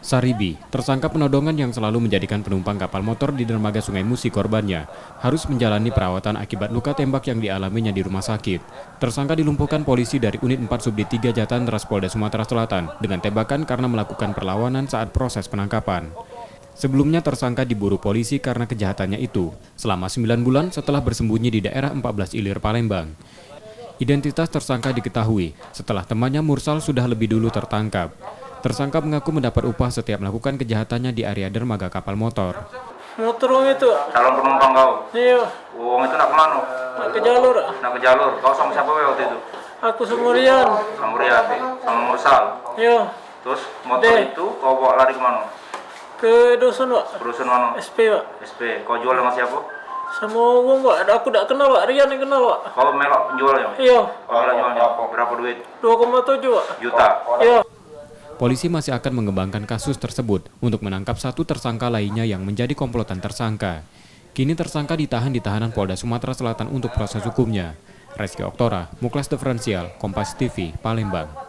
Saribi, tersangka penodongan yang selalu menjadikan penumpang kapal motor di dermaga Sungai Musi korbannya, harus menjalani perawatan akibat luka tembak yang dialaminya di rumah sakit. Tersangka dilumpuhkan polisi dari Unit 4 Subdit 3 Jatan Ras Polda Sumatera Selatan dengan tembakan karena melakukan perlawanan saat proses penangkapan. Sebelumnya tersangka diburu polisi karena kejahatannya itu selama 9 bulan setelah bersembunyi di daerah 14 Ilir, Palembang. Identitas tersangka diketahui setelah temannya Mursal sudah lebih dulu tertangkap. Tersangka mengaku mendapat upah setiap melakukan kejahatannya di area dermaga kapal motor. Motor itu. Calon penumpang kau? Iya. Uang itu nak kemana? Nak ke jalur. Nak ke jalur. Kau sama siapa waktu itu? Aku Semurian. Samurian, sama Mursal. Iya. Terus motor itu kau bawa lari kemana? Ke dusun, Pak. Dusun mana? SP, Pak. SP. Kau jual sama siapa? Sama uang, Pak. Aku tak kenal, Pak. Rian yang kenal, Pak. Kau melok jualnya? Iya. Kau melok jualnya? Berapa duit? 2,7, Pak. Juta? Iya. Polisi masih akan mengembangkan kasus tersebut untuk menangkap satu tersangka lainnya yang menjadi komplotan tersangka. Kini tersangka ditahan di tahanan Polda Sumatera Selatan untuk proses hukumnya. Reski Oktora, Muklas Diferensial, Kompas TV, Palembang.